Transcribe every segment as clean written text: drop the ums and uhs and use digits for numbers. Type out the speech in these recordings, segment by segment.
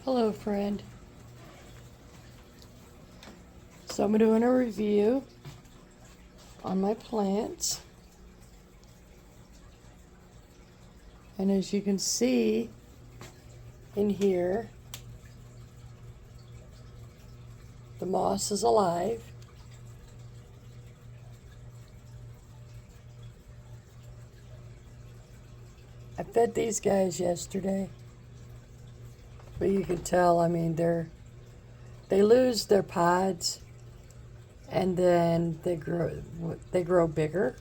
Hello, friend. So I'm doing a review on my plants. And as you can see in here, the moss is alive. I fed these guys yesterday, but you can tell, I mean, they lose their pods and then they grow bigger.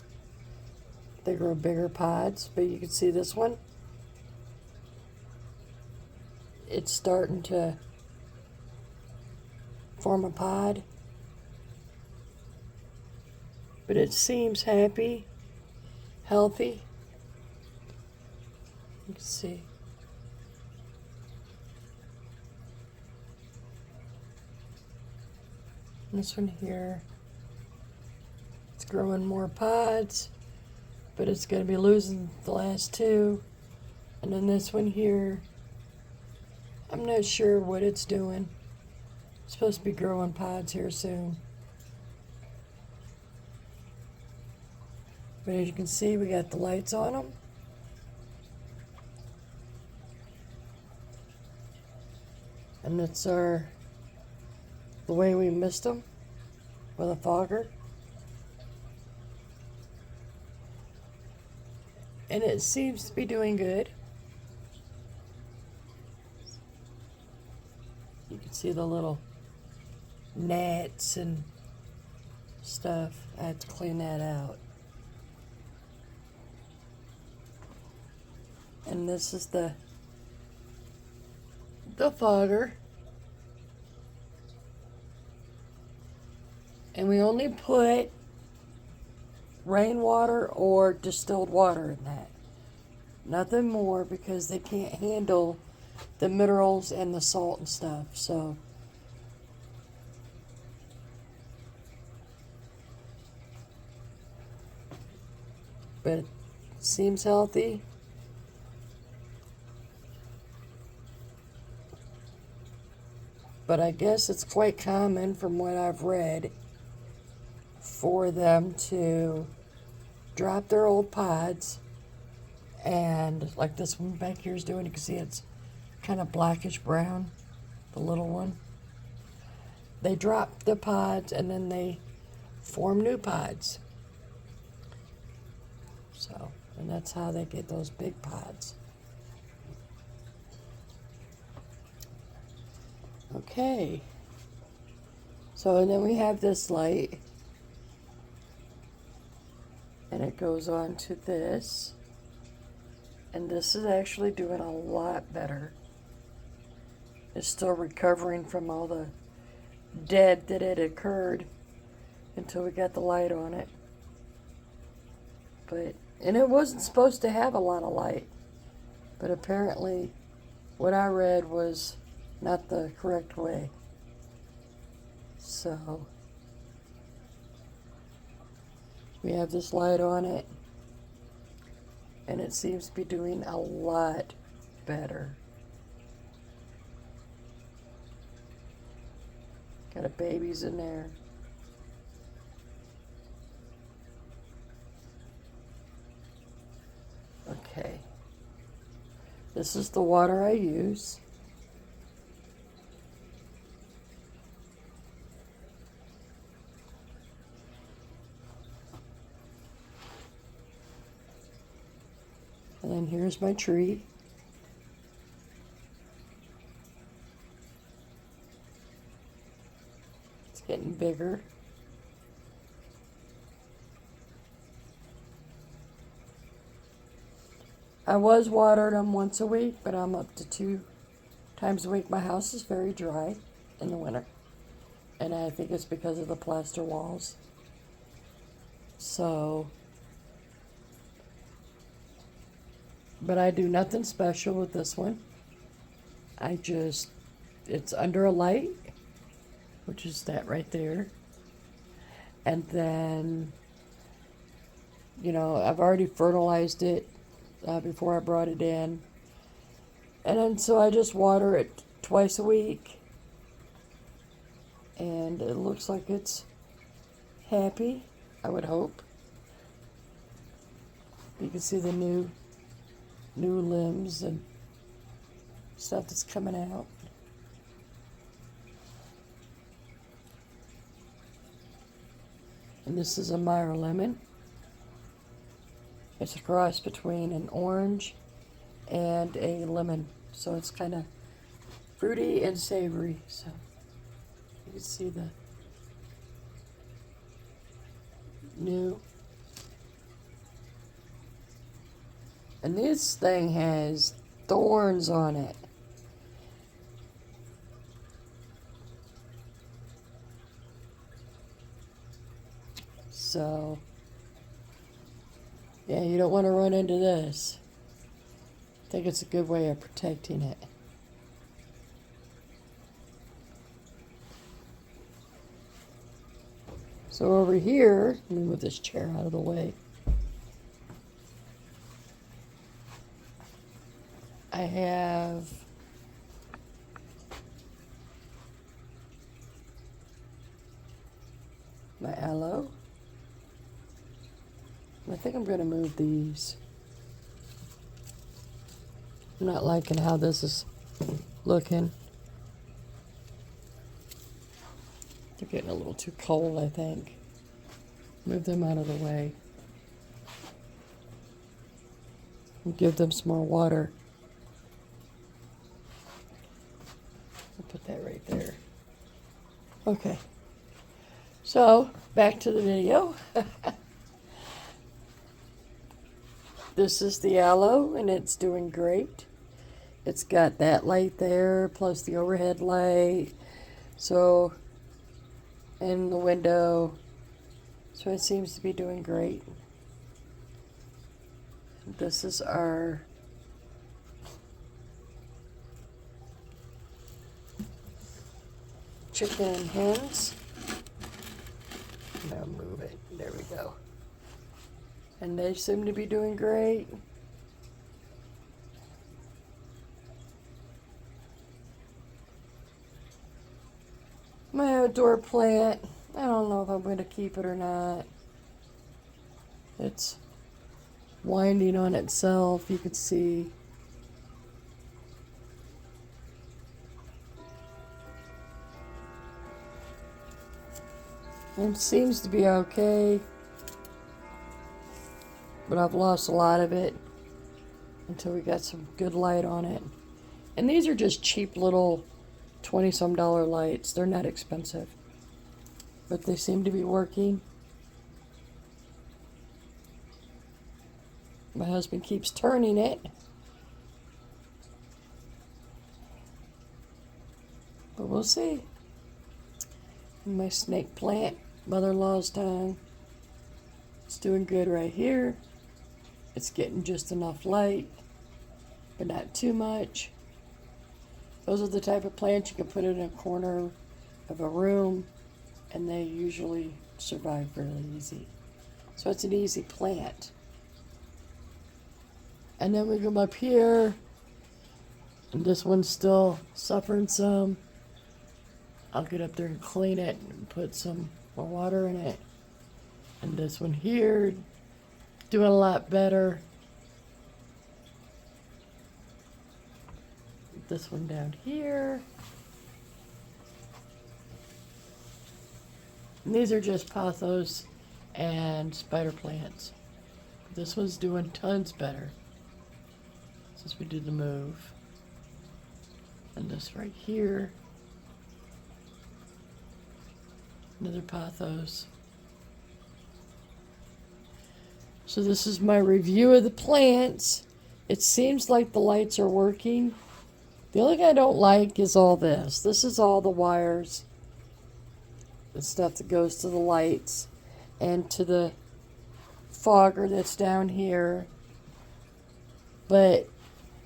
They grow bigger pods, but you can see this one. It's starting to form a pod, but it seems happy, healthy. You can see. This one here, it's growing more pods, but it's going to be losing the last two. And then this one here, I'm not sure what it's doing. It's supposed to be growing pods here soon. But as you can see, we got the lights on them. And that's the way we missed them with a fogger. And it seems to be doing good. You can see the little gnats and stuff. I have to clean that out. And this is the fogger. And we only put rainwater or distilled water in that. Nothing more, because they can't handle the minerals and the salt and stuff. So but it seems healthy. But I guess it's quite common, from what I've read, for them to drop their old pods, and like this one back here is doing. You can see it's kind of blackish brown, the little one. They drop the pods and then they form new pods. So, and that's how they get those big pods. Okay. So, and then we have this light, and it goes on to this, and this is actually doing a lot better. It's still recovering from all the dead that had occurred until we got the light on it. And it wasn't supposed to have a lot of light, but apparently what I read was not the correct way. So we have this light on it, and it seems to be doing a lot better. Got a babies in there. Okay. This is the water I use. And then here's my tree. It's getting bigger. I was watering them once a week, but I'm up to 2 times a week. My house is very dry in the winter, and I think it's because of the plaster walls. So, but I do nothing special with this one. It's under a light, which is that right there. And then, I've already fertilized it before I brought it in. And then so I just water it twice a week. And it looks like it's happy, I would hope. You can see the new limbs and stuff that's coming out. And this is a Meyer lemon. It's a cross between an orange and a lemon. So it's kind of fruity and savory. So you can see the new. And this thing has thorns on it. So, yeah, you don't want to run into this. I think it's a good way of protecting it. So over here, let me move this chair out of the way. I have my aloe. I think I'm going to move these. I'm not liking how this is looking. They're getting a little too cold, I think. Move them out of the way. And give them some more water. I'll put that right there. Okay. So, back to the video. This is the aloe, and it's doing great. It's got that light there, plus the overhead light. So, in the window. So it seems to be doing great. This is our chicken and hens. Now move it. There we go. And they seem to be doing great. My outdoor plant, I don't know if I'm going to keep it or not. It's winding on itself, you can see. It seems to be okay. But I've lost a lot of it until we got some good light on it. And these are just cheap little $20-some lights. They're not expensive. But they seem to be working. My husband keeps turning it. But we'll see. My snake plant, mother-in-law's tongue. It's doing good right here. It's getting just enough light, but not too much. Those are the type of plants you can put in a corner of a room, and they usually survive really easy. So it's an easy plant. And then we come up here, and this one's still suffering some. I'll get up there and clean it and put some more water in it. And this one here, doing a lot better. This one down here. And these are just pothos and spider plants. This one's doing tons better since we did the move. And this right here, another pothos. So this is my review of the plants. It seems like the lights are working. The only thing I don't like is all this. This is all the wires. The stuff that goes to the lights and to the fogger that's down here. But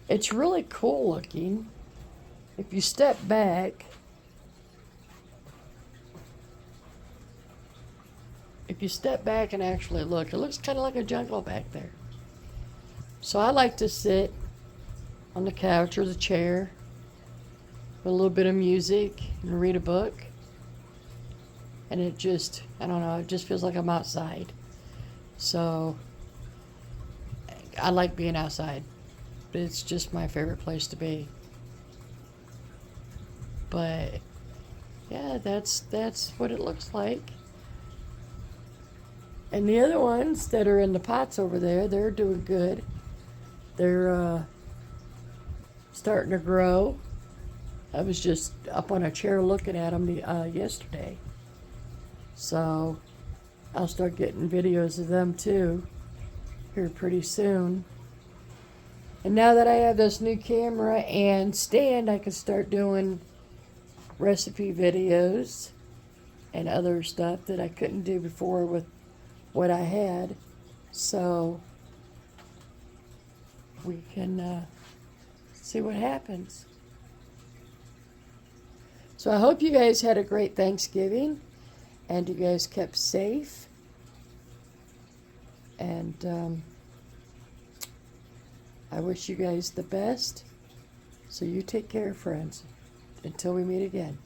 it's really cool looking. If you step back, and actually look, it looks kind of like a jungle back there. So I like to sit on the couch or the chair with a little bit of music and read a book. And it just, I don't know, it just feels like I'm outside. So I like being outside. It's just my favorite place to be. But yeah, that's what it looks like. And the other ones that are in the pots over there, they're doing good. They're starting to grow. I was just up on a chair looking at them yesterday. So I'll start getting videos of them too here pretty soon. And now that I have this new camera and stand, I can start doing recipe videos and other stuff that I couldn't do before with what I had. So we can see what happens. So I hope you guys had a great Thanksgiving and you guys kept safe. And I wish you guys the best. So you take care, friends. Until we meet again.